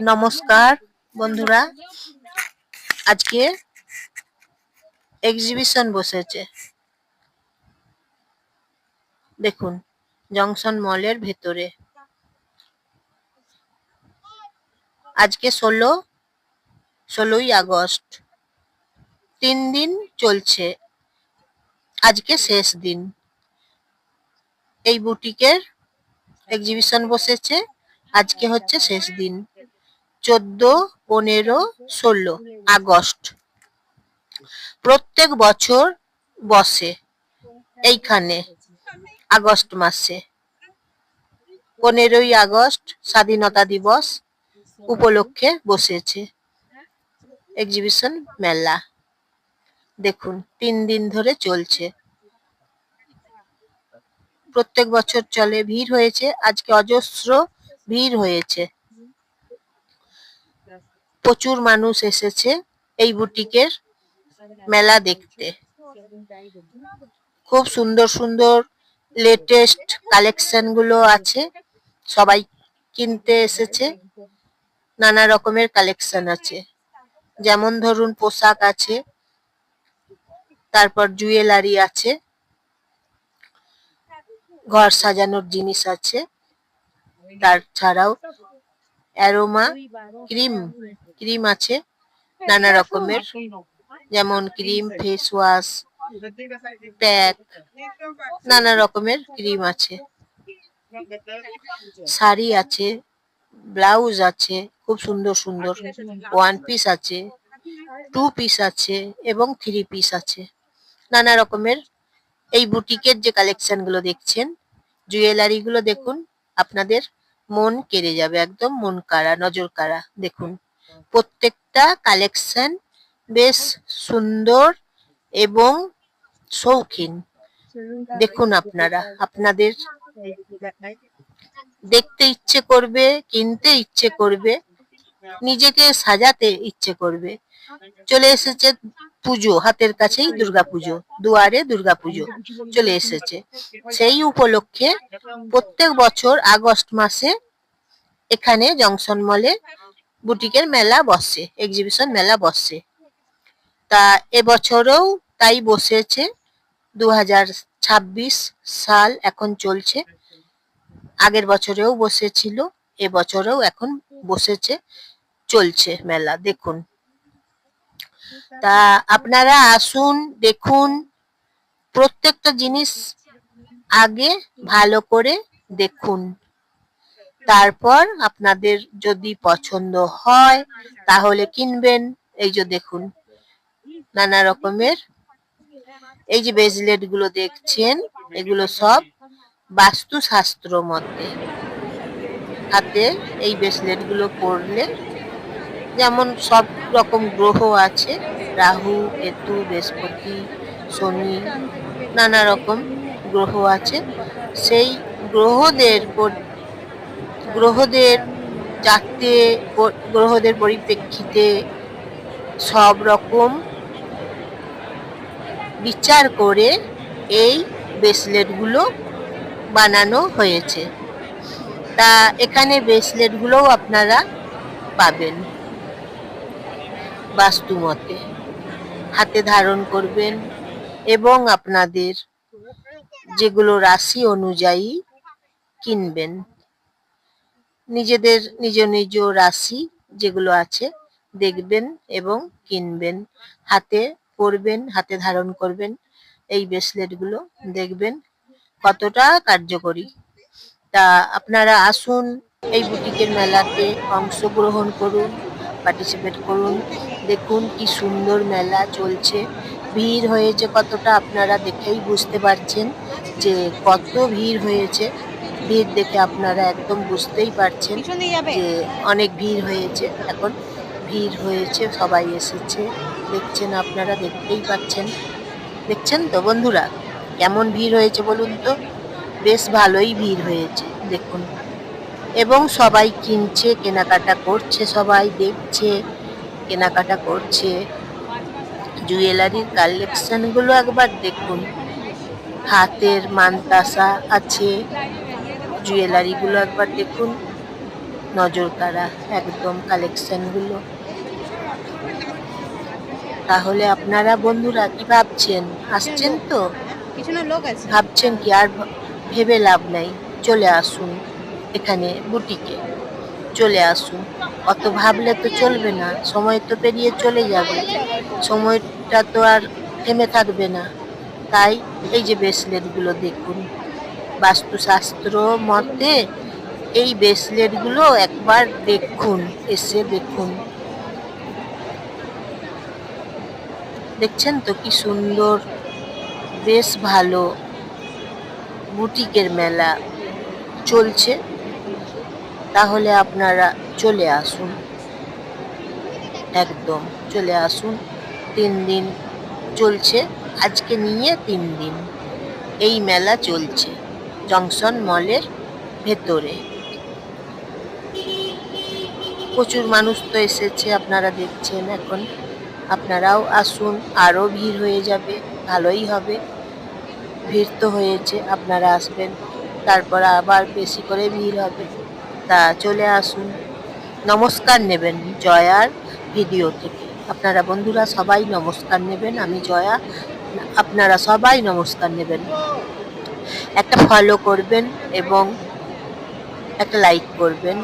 নমস্কার বন্ধুরা, আজকে এক্সিবিশন বসেছে। দেখুন, জংশন মলের ভেতরে আজকে 16ই আগস্ট, 3 দিন চলছে। আজকে শেষ দিন। এই বুটিকের এক্সিবিশন বসেছে, আজকে হচ্ছে শেষ দিন। 14, 15, 16 আগস্ট প্রত্যেক বছর বসে এইখানে আগস্ট মাসে। 15ই আগস্ট স্বাধীনতা দিবস উপলক্ষে বসেছে এক্সিবিশন মেলা। দেখুন, 3 দিন ধরে চলছে, প্রত্যেক বছর চলে। ভিড় হয়েছে, আজকে অজস্র ভিড় হয়েছে। প্রচুর মানুষ এসেছে এই বুটিকের মেলা দেখতে। খুব সুন্দর সুন্দর লেটেস্ট কালেকশন গুলো আছে, সবাই কিনতে এসেছে। নানা রকমের কালেকশন আছে, যেমন ধরুন পোশাক আছে, তারপর জুয়েলারি আছে, ঘর সাজানোর জিনিস আছে, তাছাড়াও অ্যারোমা ক্রিম আছে নানা রকমের, যেমন ক্রিম, ফেস ওয়াশ, প্যাক, নানা রকমের ক্রিম আছে। শাড়ি আছে, ব্লাউজ আছে, খুব সুন্দর সুন্দর 1 পিস আছে, 2 পিস আছে এবং 3 পিস আছে। নানা রকমের এই বুটিকের যে কালেকশন গুলো দেখছেন, জুয়েলারি গুলো দেখুন, আপনাদের মন কেড়ে যাবে, একদম মন কাড়া, নজর কাড়া। দেখুন, প্রত্যেকটা কালেকশন বেশ সুন্দর এবং শৌখিন। দেখুন, আপনাদের দেখতে ইচ্ছে করবে, কিনতে ইচ্ছে করবে, নিজেকে সাজাতে ইচ্ছে করবে। চলে এসেছে পুজো, হাতের কাছেই দুর্গাপুজো, দুয়ারে দুর্গাপুজো চলে এসেছে। সেই উপলক্ষে প্রত্যেক বছর আগস্ট মাসে এখানে জংশন মলে বুটিকের মেলা বসে, এক্সিবিশন মেলা বসে। তা এবছরেও তাই বসেছে। 2026 সাল এখন চলছে। আগের বছরেও বসেছিল, এবছরেও এখন বসেছে, চলছে মেলা। দেখুন, তা আপনারা আসুন, দেখুন, প্রত্যেকটা জিনিস আগে ভালো করে দেখুন, তারপর আপনাদের যদি পছন্দ হয় তাহলে কিনবেন। এই যে দেখুন, নানা রকমের এই যে ব্রেসলেট গুলো দেখছেন, এগুলো সব বাস্তুশাস্ত্র মতে হাতে এই ব্রেসলেট গুলো পরলে, যেমন সব রকম গ্রহ আছে, রাহু, কেতু, বৃহস্পতি, শনি, নানা রকম গ্রহ আছে। সেই গ্রহদের যাতে গ্রহদের পরিপ্রেক্ষিতে সব রকম বিচার করে এই ব্রেসলেট গুলো বানানো হয়েছে। তা এখানে ব্রেসলেট গুলোও আপনারা পাবেন বাস্তু মতে, হাতে ধারণ করবেন এবং আপনাদের যেগুলো রাশি অনুযায়ী কিনবেন। নিজেদের নিজ নিজ রাশি যেগুলো আছে দেখবেন এবং কিনবেন। হাতে পরবেন, হাতে ধারণ করবেন এই ব্রেসলেট গুলো, দেখবেন কতটা কার্যকরী। তা আপনারা আসুন, এই বুটিকের মেলাতে অংশগ্রহণ করুন, পার্টিসিপেট করুন। দেখুন কি সুন্দর মেলা চলছে, ভিড় হয়েছে কতটা, আপনারা দেখেই বুঝতে পারছেন যে কত ভিড় হয়েছে। ভিড় দেখে আপনারা একদম বুঝতেই পারছেন যে অনেক ভিড় হয়েছে। এখন ভিড় হয়েছে, সবাই এসেছে, দেখছেন আপনারা, দেখতেই পাচ্ছেন। দেখছেন তো বন্ধুরা, কেমন ভিড় হয়েছে বলুন তো? বেশ ভালোই ভিড় হয়েছে, দেখুন। এবং সবাই কিনছে, কেনাকাটা করছে, সবাই দেখছে, কেনাকাটা করছে। জুয়েলারির কালেকশন গুলো একবার দেখুন, হাতের মানতাসা আছে, জুয়েলারি গুলো একবার দেখুন, নজর কাড়া একদম কালেকশনগুলো। তাহলে আপনারা বন্ধুরা কি ভাবছেন, আসছেন তো? ভাবছেন কি? আর ভেবে লাভ নাই, চলে আসুন এখানে বুটিকে, চলে আসুন। অত ভাবলে তো চলবে না, সময় তো পেরিয়ে চলে যাবে, সময়টা তো আর থেমে থাকবে না। তাই এই যে ব্রেসলেটগুলো দেখুন, বাস্তুশাস্ত্র মতে এই ব্রেসলেটগুলো একবার দেখুন, এসে দেখুন। দেখছেন তো কি সুন্দর, বেশ ভালো বুটিকের মেলা চলছে। তাহলে আপনারা চলে আসুন, একদম চলে আসুন। 3 দিন চলছে, আজকে নিয়ে 3 দিন এই মেলা চলছে জংশন মলের ভেতরে। প্রচুর মানুষ তো এসেছে, আপনারা দেখছেন। এখন আপনারাও আসুন, আরো ভিড় হয়ে যাবে, ভালোই হবে। ভিড় তো হয়েছে, আপনারা আসবেন, তারপর আবার বেশি করে ভিড় হবে। তা চলে আসুন, নমস্কার নেবেন জয়ার ভিডিও থেকে। আপনারা বন্ধুরা সবাই নমস্কার নেবেন, আমি জয়া, আপনারা সবাই নমস্কার নেবেন। একটা ফলো করবেন এবং একটা লাইক করবেন,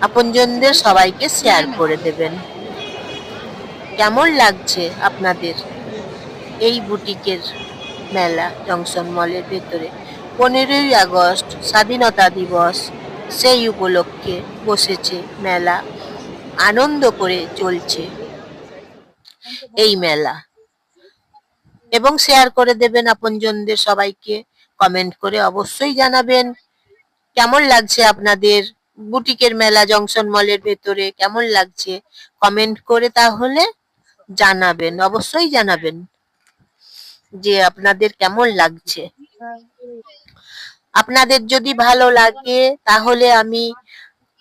আপনজনদের সবাইকে শেয়ার করে দেবেন। কেমন লাগছে আপনাদের এই বুটিকের মেলা জংশন মলের ভেতরে? 15ই আগস্ট স্বাধীনতা দিবস, সেই উপলক্ষে বসেছে মেলা, আনন্দ করে চলছে এই মেলা। এবং শেয়ার করে দেবেন আপনজনদের সবাইকে, কমেন্ট করে অবশ্যই জানাবেন কেমন লাগছে আপনাদের বুটিকের মেলা জংশন মলের ভেতরে, কেমন লাগছে কমেন্ট করে তাহলে জানাবেন, অবশ্যই জানাবেন যে আপনাদের কেমন লাগছে। আপনাদের যদি ভালো লাগে তাহলে আমি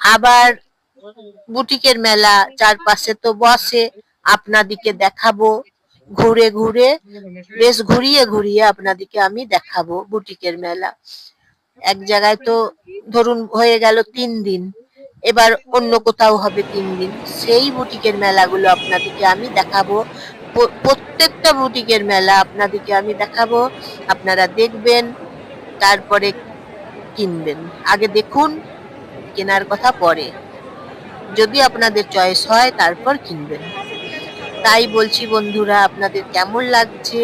আবার বুটিকের মেলা চারপাশে তো বসে, আপনাদিকে দেখাবো ঘুরে ঘুরে, বেশ ঘুরিয়ে ঘুরিয়ে আপনাদিকে আমি দেখাবো বুটিকের মেলা। এক জায়গায় তো ধরুন হয়ে গেল 3 দিন, এবার অন্য কোথাও হবে 3 দিন, সেই বুটিকের মেলাগুলো আপনাদিকে আমি দেখাবো। প্রত্যেকটা বুটিকের মেলা আপনাদিকে আমি দেখাবো, আপনারা দেখবেন, তারপরে কিনবেন। আগে দেখুন, কেনার কথা পরে, যদি আপনাদের চয়েস হয় তারপর কিনবেন। তাই বলছি বন্ধুরা, আপনাদের কেমন লাগছে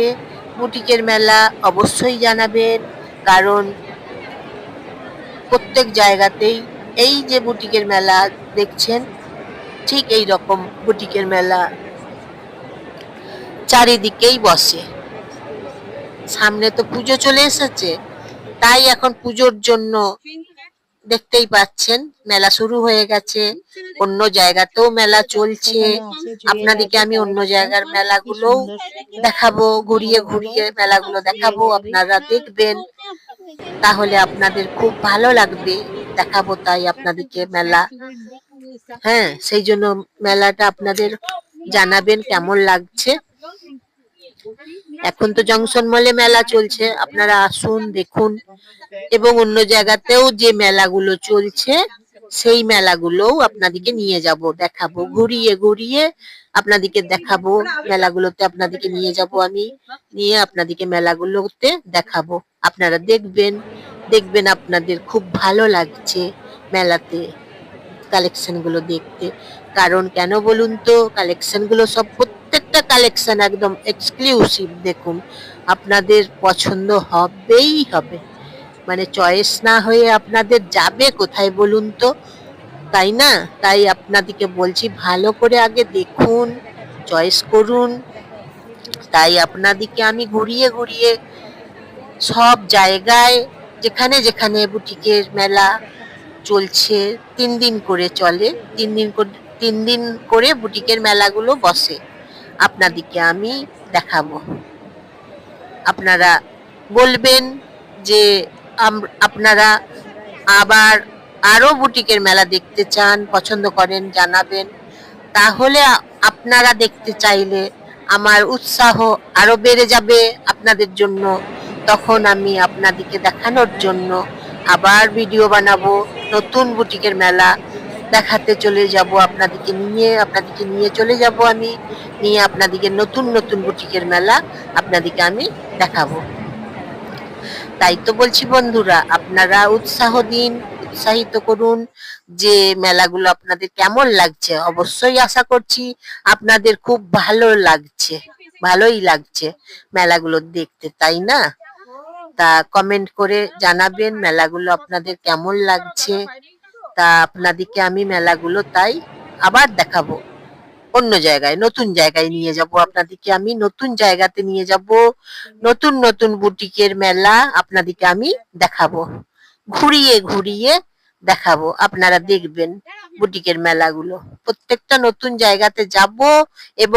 বুটিকের মেলা অবশ্যই জানাবেন, কারণ প্রত্যেক জায়গাতেই এই যে বুটিকের মেলা দেখছেন, ঠিক এই রকম বুটিকের মেলা চারিদিকেই বসে। সামনে তো পুজো চলে এসেছে, তাই এখন পুজোর জন্য দেখতেই পাচ্ছেন মেলা শুরু হয়ে গেছে, অন্য জায়গাতেও মেলা চলছে। আপনাদেরকে আমি অন্য জায়গার মেলাগুলোও দেখাবো, ঘুরিয়ে ঘুরিয়ে মেলাগুলো দেখাবো, আপনারা দেখবেন, তাহলে আপনাদের খুব ভালো লাগবে। দেখাবো তাই আপনাদেরকে মেলা, হ্যাঁ, সেই জন্য মেলাটা আপনাদের জানাবেন কেমন লাগছে। এখন তো জংশন মলে মেলা চলছে, আপনারা আসুন দেখুন, এবং অন্য জায়গাতেও যে মেলাগুলো চলছে সেই মেলাগুলোও আপনাদেরকে নিয়ে যাব, দেখাবো, ঘুরিয়ে ঘুরিয়ে আপনাদেরকে দেখাবো। মেলাগুলোতে আপনাদেরকে নিয়ে যাব আমি, নিয়ে আপনাদেরকে মেলাগুলোতে দেখাবো, আপনারা দেখবেন, দেখবেন আপনাদের খুব ভালো লাগছে মেলাতে কালেকশন গুলো দেখতে। কারণ কেন বলুন তো, কালেকশন গুলো সব প্রত্যেকটা কালেকশন একদম এক্সক্লুসিভ। দেখুন, আপনাদের পছন্দ হবেই হবে, মানে চয়েস না হয়ে আপনাদের যাবে কোথায় বলুন তো, তাই না? তাই আপনাদেরকে বলছি ভালো করে আগে দেখুন, চয়েস করুন। তাই আপনাদেরকে আমি ঘুরিয়ে ঘুরিয়ে সব জায়গায়, যেখানে যেখানে বুটিকের মেলা চলছে, 3 দিন করে চলে, 3 দিন করে বুটিকের মেলাগুলো বসে, আপনাদেরকে আমি দেখাবো। আপনারা বলবেন যে আপনারা আবার আরো বুটিকের মেলা দেখতে চান, পছন্দ করেন, জানাবেন। তাহলে আপনারা দেখতে চাইলে আমার উৎসাহ আরো বেড়ে যাবে আপনাদের জন্য, তখন আমি আপনাদেরকে দেখানোর জন্য আবার ভিডিও বানাবো নতুন বুটিকের মেলা দেখাতে চলে যাব, আপনাদেরকে নিয়ে চলে যাব আমি, নিয়ে আপনাদেরকে নতুন নতুন বুটিকের মেলা আপনাদেরকে আমি দেখাবো। তাই তো বলছি বন্ধুরা, আপনারা উৎসাহ দিন, উৎসাহিত করুন যে মেলাগুলো আপনাদের কেমন লাগছে। অবশ্যই আশা করছি আপনাদের খুব ভালোই লাগছে মেলাগুলো দেখতে, তাই না? তা কমেন্ট করে জানাবেন মেলাগুলো আপনাদের কেমন লাগছে। তা আপনাদেরকে আমি মেলাগুলো তাই আবার দেখাবো অন্য জায়গায়, নতুন জায়গায় নিয়ে যাব আপনাদেরকে, আমি নতুন জায়গাতে নিয়ে যাব, নতুন নতুন বুটিকের মেলা আপনাদেরকে আমি দেখাবো, ঘুরিয়ে ঘুরিয়ে দেখাবো। আপনারা দেখবেন বুটিকের মেলাগুলো, প্রত্যেকটা নতুন জায়গাতে যাব এবং